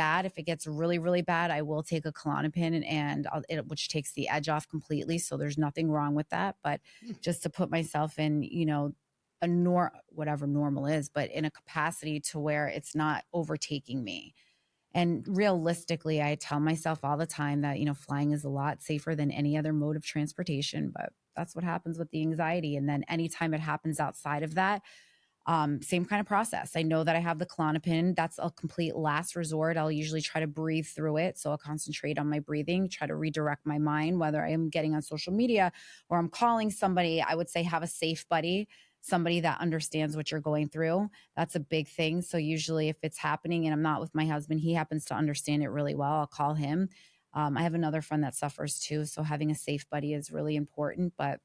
really, really bad, I will take a Klonopin which takes the edge off completely. So there's nothing wrong with that. But just to put myself in, whatever normal is, but in a capacity to where it's not overtaking me. And realistically, I tell myself all the time that, flying is a lot safer than any other mode of transportation, but that's what happens with the anxiety. And then anytime it happens outside of that, same kind of process. I know that I have the Klonopin. That's a complete last resort. I'll usually try to breathe through it. So I'll concentrate on my breathing, try to redirect my mind, whether I am getting on social media or I'm calling somebody. I would say have a safe buddy, somebody that understands what you're going through. That's a big thing. So usually if it's happening and I'm not with my husband, he happens to understand it really well, I'll call him. I have another friend that suffers too. So having a safe buddy is really important. But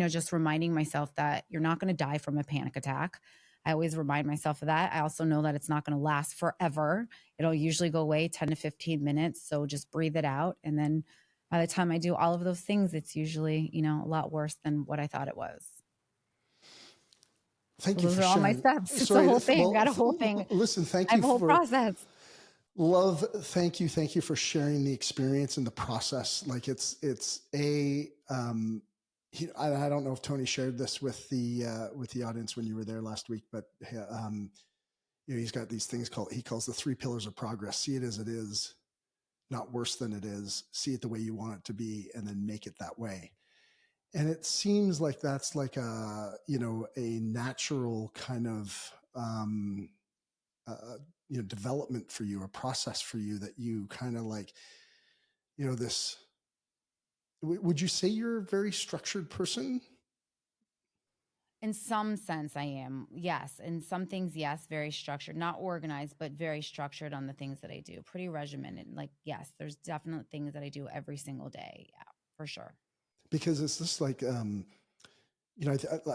just reminding myself that you're not going to die from a panic attack. I always remind myself of that. I also know that it's not going to last forever. It'll usually go away 10 to 15 minutes. So just breathe it out. And then by the time I do all of those things, it's usually, a lot worse than what I thought it was. Thank you for sharing. Those are all my steps. It's a whole thing. Well, got a whole thing. Listen, thank I have you a whole for process. Love. Thank you for sharing the experience and the process. Like it's I don't know if Tony shared this with the audience when you were there last week, but he's got these things he calls the 3 pillars of progress. See it as it is, not worse than it is. See it the way you want it to be, and then make it that way. And it seems like that's like a natural kind of, uh, development for you, a process for you that you kind of like, this, would you say you're a very structured person? In some sense, I am. Yes. In some things, yes, very structured, not organized, but very structured on the things that I do. Pretty regimented. Like, yes, there's definite things that I do every single day. Yeah, for sure. Because it's just like, I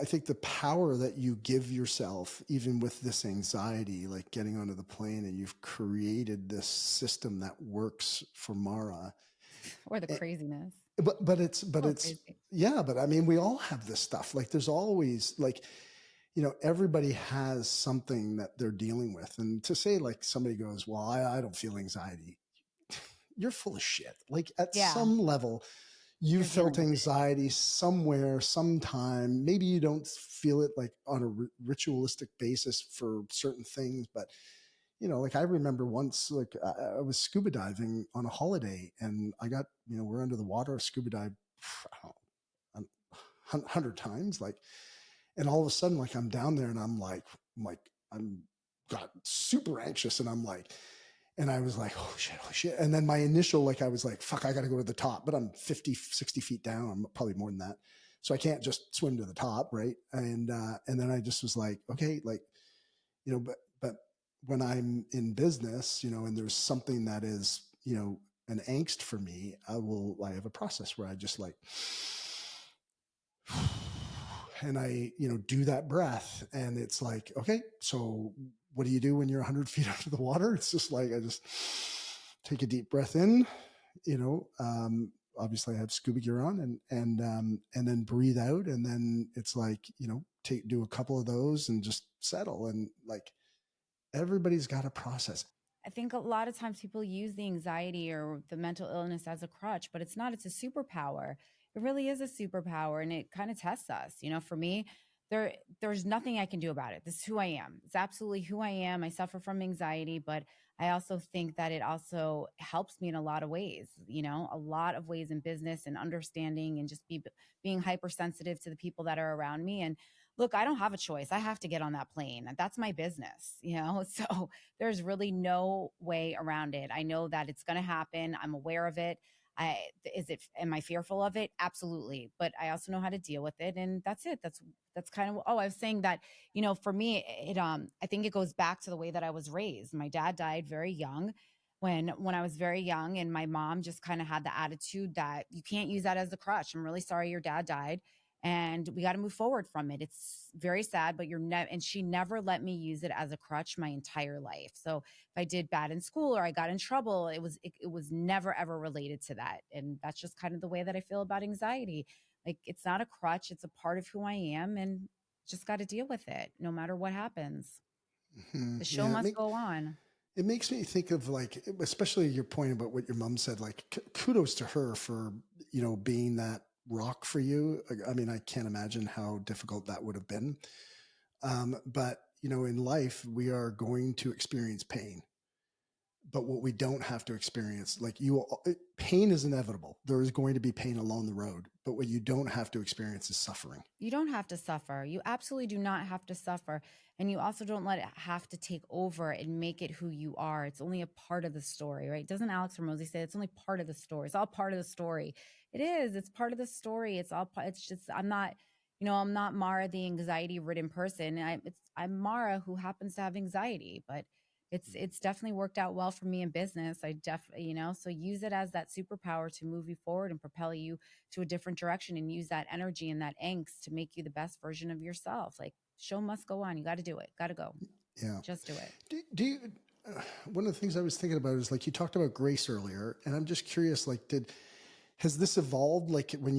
think the power that you give yourself, even with this anxiety, like getting onto the plane and you've created this system that works for Mara. Or the Eh, craziness. but it's Crazy. yeah, but I mean, we all have this stuff. Like there's always like, everybody has something that they're dealing with. And to say like somebody goes, well, I don't feel anxiety. You're full of shit. Like at Yeah. some level, you You're dealing felt with it. anxiety somewhere, sometime. Maybe you don't feel it like on a ritualistic basis for certain things, but like I remember once, like I was scuba diving on a holiday, and I got, we're under the water, scuba dive, I don't know, 100 times, like, and all of a sudden, like I'm down there, and I'm got super anxious, and I'm like, and I was like, oh shit, oh shit. And then my initial, like, I was like, fuck, I got to go to the top, but I'm 50, 60 feet down. I'm probably more than that. So I can't just swim to the top. Right. And then I just was like, okay, like, but when I'm in business, and there's something that is, an angst for me, I have a process where I just like, and I, do that breath, and it's like, okay, so what do you do when you're 100 feet under the water? It's just like, I just take a deep breath in, you know, obviously I have scuba gear on, and then breathe out. And then it's like, do a couple of those and just settle. And like, everybody's got a process. I think a lot of times people use the anxiety or the mental illness as a crutch, but it's not. It's a superpower. It really is a superpower, and it kind of tests us. For me, there's nothing I can do about it. This is who I am. It's absolutely who I am. I suffer from anxiety, but I also think that it also helps me in a lot of ways. A lot of ways in business and understanding, and just being hypersensitive to the people that are around me. And look, I don't have a choice. I have to get on that plane. That's my business. So there's really no way around it. I know that it's going to happen. I'm aware of it. Am I fearful of it? Absolutely. But I also know how to deal with it. And that's it. That's kind of, I was saying that, for me, I think it goes back to the way that I was raised. My dad died very young when I was very young. And my mom just kind of had the attitude that you can't use that as a crutch. I'm really sorry your dad died, and we got to move forward from it. It's very sad, but and she never let me use it as a crutch my entire life. So if I did bad in school or I got in trouble, it was never ever related to that. And that's just kind of the way that I feel about anxiety. Like, it's not a crutch, it's a part of who I am, and just got to deal with it no matter what happens. The show Yeah, must go on. it makes me think of like, especially your point about what your mom said. Like, kudos to her for being that rock for you. I mean, I can't imagine how difficult that would have been. But in life, we are going to experience pain. But what we don't have to experience, like pain is inevitable. There is going to be pain along the road. But what you don't have to experience is suffering. You don't have to suffer. You absolutely do not have to suffer. And you also don't let it have to take over and make it who you are. It's only a part of the story, right? Doesn't Alex Ramosi say it's only part of the story? It's all part of the story. It is. It's part of the story. It's just, I'm not Mara, the anxiety ridden person. I'm Mara, who happens to have anxiety, but it's definitely worked out well for me in business. So use it as that superpower to move you forward and propel you to a different direction, and use that energy and that angst to make you the best version of yourself. Like, show must go on. You got to do it. Got to go. Yeah. Just do it. Do you? One of the things I was thinking about is like, you talked about grace earlier, and I'm just curious. Like, has this evolved? Like when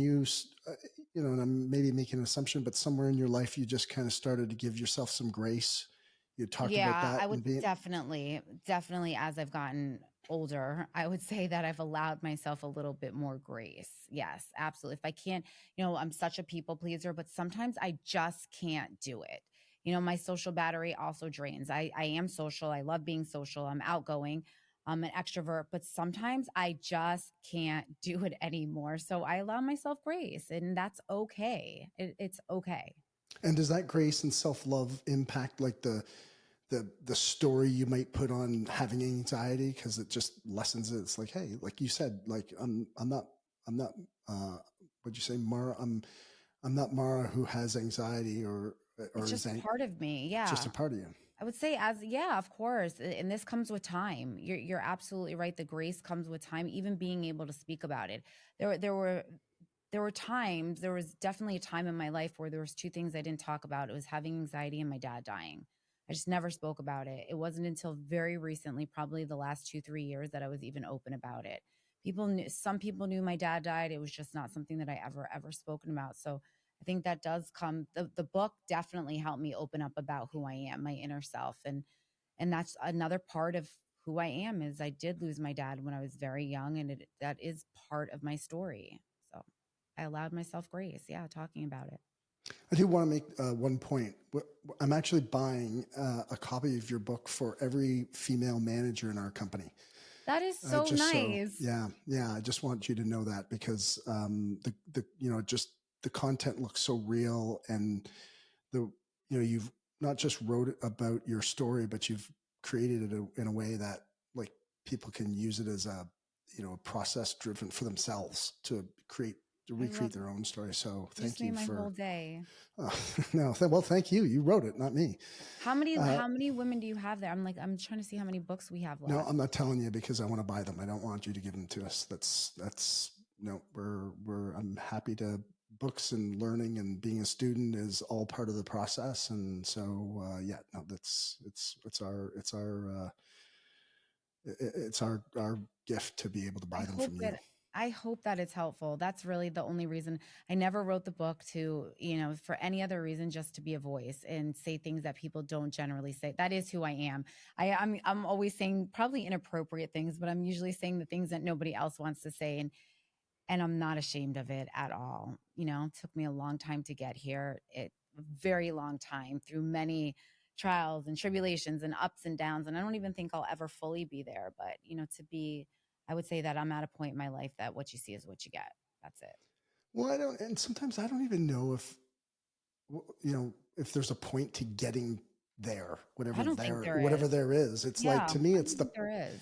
and I'm maybe making an assumption, but somewhere in your life you just kind of started to give yourself some grace. You talked about Yeah, that I would and being. definitely, as I've gotten older, I would say that I've allowed myself a little bit more grace. Yes, absolutely. If I can't, I'm such a people pleaser, but sometimes I just can't do it. My social battery also drains. I am social. I love being social. I'm outgoing. I'm an extrovert, but sometimes I just can't do it anymore. So I allow myself grace, and that's okay. It's okay. And does that grace and self-love impact like the story you might put on having anxiety, because it just lessens it? It's like, hey, like you said, like I'm not what'd you say, Mara? I'm not Mara who has anxiety or It's is just a part of me. just Yeah. a part of you. I would say yeah, of course. And this comes with time. You're absolutely right. The grace comes with time, even being able to speak about it. There were times, there was definitely a time in my life where there was two things I didn't talk about. It was having anxiety and my dad dying. I just never spoke about it. It wasn't until very recently, probably the last 2, 3 years, that I was even open about it. Some people knew my dad died. It was just not something that I ever spoken about. So I think that does come, the book definitely helped me open up about who I am, my inner self. And that's another part of who I am, is I did lose my dad when I was very young, and that is part of my story. So I allowed myself grace. Yeah, talking about it. I do want to make one point. I'm actually buying a copy of your book for every female manager in our company. That is so Just so, nice. yeah. I just want you to know that, because just the content looks so real, and you've not just wrote about your story, but you've created it in a way that like people can use it as a process driven for themselves to I love recreate their own story. So You just thank made you my whole for. day. Uh, no, well, thank you. You wrote it, not me. Uh, How many women do you have there? I'm trying to see how many books we have no, left. I'm not telling you because I want to buy them. I don't want you to give them to us. No, I'm happy to. Books and learning and being a student is all part of the process. And so, yeah, no, it's our gift to be able to I buy them hope from you. that I hope that it's helpful. That's really the only reason. I never wrote the book to, for any other reason, just to be a voice and say things that people don't generally say. That is who I am. I'm always saying probably inappropriate things, but I'm usually saying the things that nobody else wants to say, and I'm not ashamed of it at all. It took me a long time to get here. Very long time, through many trials and tribulations and ups and downs. And I don't even think I'll ever fully be there. But, I would say that I'm at a point in my life that what you see is what you get. That's it. Well, and sometimes I don't even know if there's a point to getting there, I don't think there whatever is. there is. It's like, Yeah, to me, I it's don't the think there is.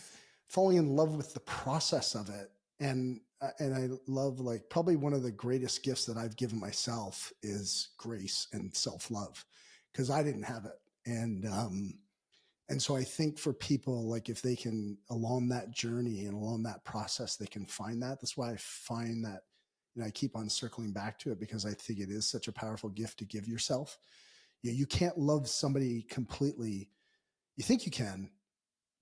falling in love with the process of it. And I love, like, probably one of the greatest gifts that I've given myself is grace and self-love, because I didn't have it. And so I think for people, like, if they can, along that journey and along that process, they can find that. That's why I find that, I keep on circling back to it, because I think it is such a powerful gift to give yourself. You can't love somebody completely. You think you can,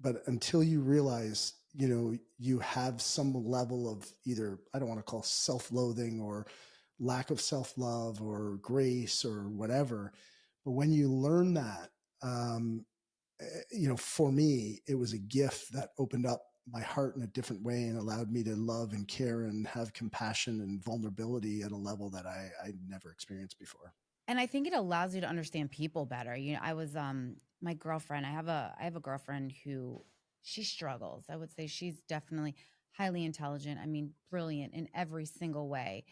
but until you realize, you have some level of either, I don't want to call self-loathing or lack of self-love or grace or whatever. But when you learn that, for me, it was a gift that opened up my heart in a different way and allowed me to love and care and have compassion and vulnerability at a level that I never experienced before. And I think it allows you to understand people better. I was my girlfriend. I have a girlfriend who, she struggles. I would say she's definitely highly intelligent. I mean, brilliant in every single way.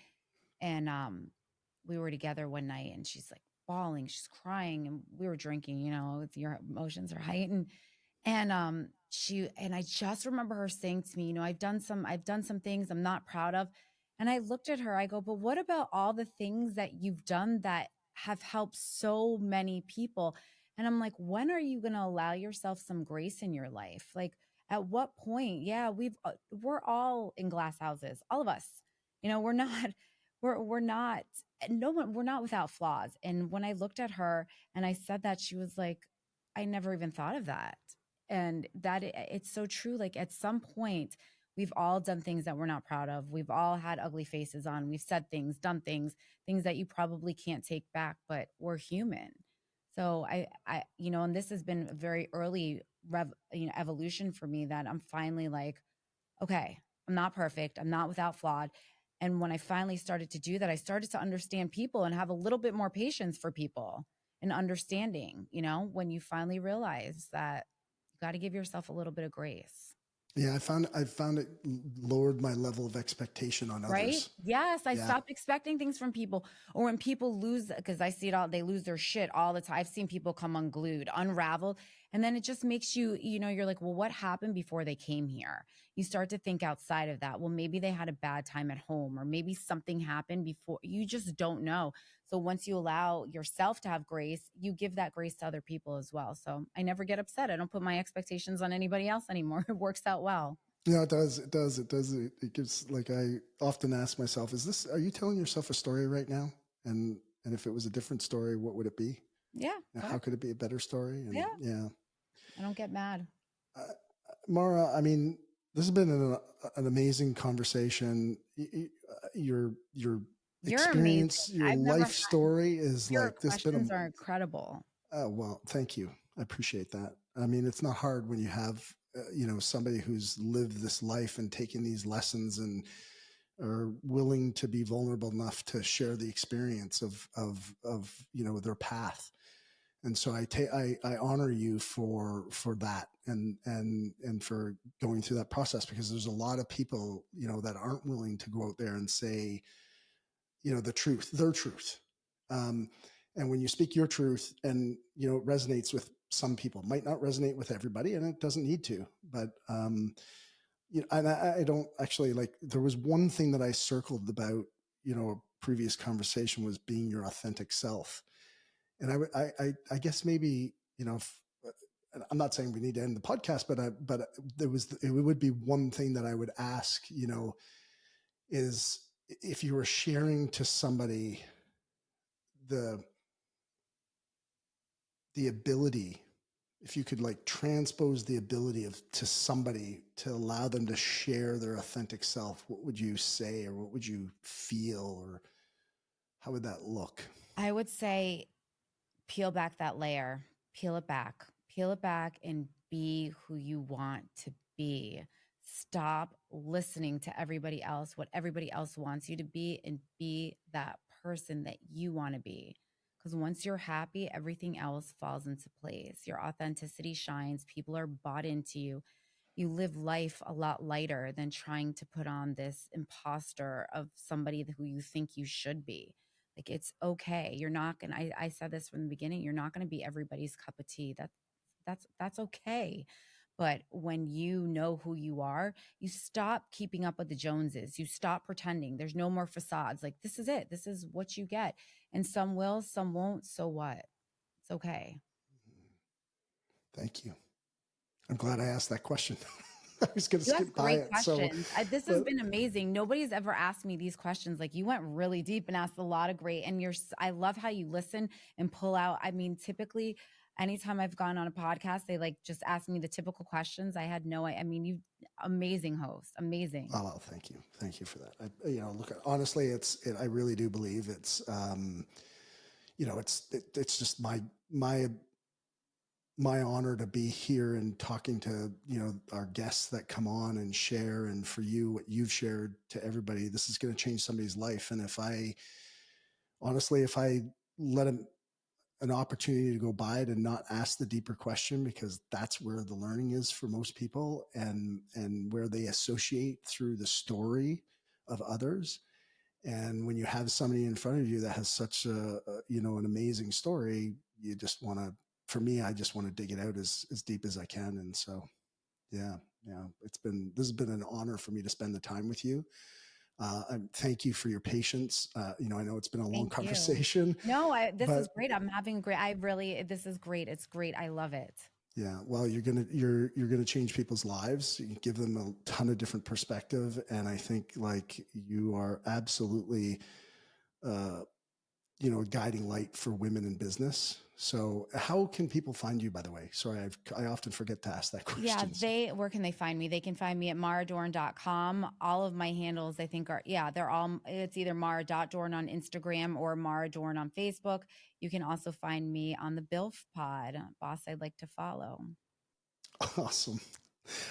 And we were together one night, and she's like bawling, she's crying, and we were drinking. Your emotions are heightened. And I just remember her saying to me, I've done some things I'm not proud of. And I looked at her, I go, but what about all the things that you've done that have helped so many people? And I'm like, when are you going to allow yourself some grace in your life? Like, at what point? Yeah, we're all in glass houses, all of us. We're not, we're not, no one, we're not without flaws. And when I looked at her and I said that, she was like, I never even thought of that. And it's so true. Like, at some point, we've all done things that we're not proud of. We've all had ugly faces on. We've said things, done things that you probably can't take back, but we're human. So and this has been a very early evolution for me, that I'm finally like, okay, I'm not perfect. I'm not without flawed. And when I finally started to do that, I started to understand people and have a little bit more patience for people and understanding, when you finally realize that you got to give yourself a little bit of grace. Yeah, I found it lowered my level of expectation on Right? others. Yes, I Yeah. stopped expecting things from people. Or when people lose, because I see it all, they lose their shit all the time. I've seen people come unglued, unraveled. And then it just makes you, you're like, well, what happened before they came here? You start to think outside of that. Well, maybe they had a bad time at home, or maybe something happened before. You just don't know. So once you allow yourself to have grace, you give that grace to other people as well. So I never get upset. I don't put my expectations on anybody else anymore. It works out well. Yeah, it does. It does. It does. It gives, like, I often ask myself, are you telling yourself a story right now? And if it was a different story, what would it be? Yeah. How could it be a better story? And Yeah. yeah, I don't get mad. Mara, I mean, this has been an amazing conversation. Your You're amazing. experience, your I've never life story is Your like this. questions are incredible. Well, thank you. I appreciate that. I mean, it's not hard when you have, somebody who's lived this life and taken these lessons and are willing to be vulnerable enough to share the experience of their path. And so I honor you for that and for going through that process, because there's a lot of people, that aren't willing to go out there and say, the truth, their truth. Um, and when you speak your truth and, it resonates with some people, might not resonate with everybody, and it doesn't need to, but, and I don't actually, like, there was one thing that I circled about, a previous conversation, was being your authentic self. And I guess maybe, I'm not saying we need to end the podcast, but it would be one thing that I would ask, is if you were sharing to somebody the ability, if you could, like, transpose the ability to somebody to allow them to share their authentic self, what would you say, or what would you feel, or how would that look? I would say peel back that layer, peel it back and be who you want to be. Stop listening to everybody else, what everybody else wants you to be, and be that person that you want to be. Because once you're happy, everything else falls into place. Your authenticity shines, people are bought into you. You live life a lot lighter than trying to put on this imposter of somebody who you think you should be. Like, it's okay. You're not gonna, I said this from the beginning, you're not gonna be everybody's cup of tea. That's okay. But when you know who you are, you stop keeping up with the Joneses. You stop pretending. There's no more facades. Like, this is it. This is what you get. And some will, some won't. So what? It's okay. Thank you. I'm glad I asked that question. I was going to You ask skip by great it. questions. This has But been amazing. Nobody's ever asked me these questions. Like, you went really deep and asked a lot of great, and I love how you listen and pull out. I mean, typically anytime I've gone on a podcast, they like just ask me the typical questions. I mean, you amazing host, amazing. oh, well, thank you. Thank you for that. Look, honestly, I really do believe it's, it's just my honor to be here and talking to, our guests that come on and share. And for you, what you've shared to everybody, this is going to change somebody's life. And if I let an opportunity to go by to not ask the deeper question, because that's where the learning is for most people, and where they associate through the story of others. And when you have somebody in front of you that has such an amazing story, you just want to, for me, I just want to dig it out as deep as I can. And so, yeah, this has been an honor for me to spend the time with you. Thank you for your patience. I know it's been a long conversation. No, this is great. I'm having great. This is great. It's great. I love it. Yeah. Well, you're gonna change people's lives. You give them a ton of different perspective, and I think, like, you are absolutely, a guiding light for women in business. So how can people find you, by the way? Sorry, I often forget to ask that question. Yeah, where can they find me? They can find me at maradorne.com. All of my handles, I think, it's either mara.dorne on Instagram or Mara Dorne on Facebook. You can also find me on the BILF pod, Boss I'd Like to Follow. Awesome.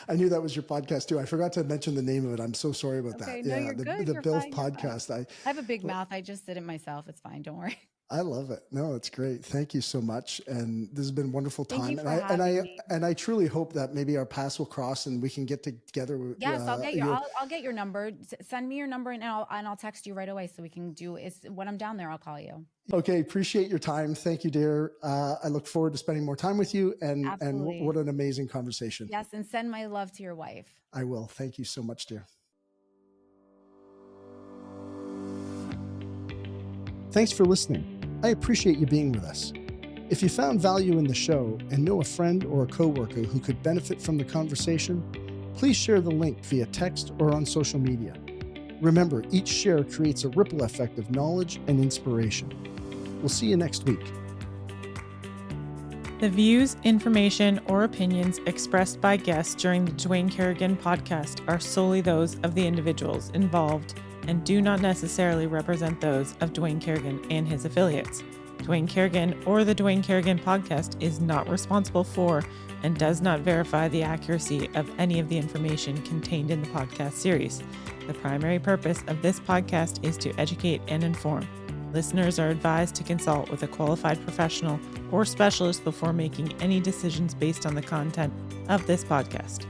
I knew that was your podcast too. I forgot to mention the name of it. I'm so sorry about that. No, Yeah, you're good. The BILF podcast. I have a big mouth. I just did it myself. It's fine. Don't worry. I love it. No, it's great. Thank you so much. And this has been a wonderful Thank you time. for having me. And I truly hope that maybe our paths will cross and we can get together. Yes, I'll get your number. Send me your number and I'll text you right away so we can do it. When I'm down there, I'll call you. Okay. Appreciate your time. Thank you, dear. I look forward to spending more time with you, and Absolutely. what an amazing conversation. Yes. And send my love to your wife. I will. Thank you so much, dear. Thanks for listening. I appreciate you being with us. If you found value in the show and know a friend or a coworker who could benefit from the conversation, please share the link via text or on social media. Remember, each share creates a ripple effect of knowledge and inspiration. We'll see you next week. The views, information, or opinions expressed by guests during the Dwayne Kerrigan podcast are solely those of the individuals involved and do not necessarily represent those of Dwayne Kerrigan and his affiliates. Dwayne Kerrigan or the Dwayne Kerrigan podcast is not responsible for and does not verify the accuracy of any of the information contained in the podcast series. The primary purpose of this podcast is to educate and inform. Listeners are advised to consult with a qualified professional or specialist before making any decisions based on the content of this podcast.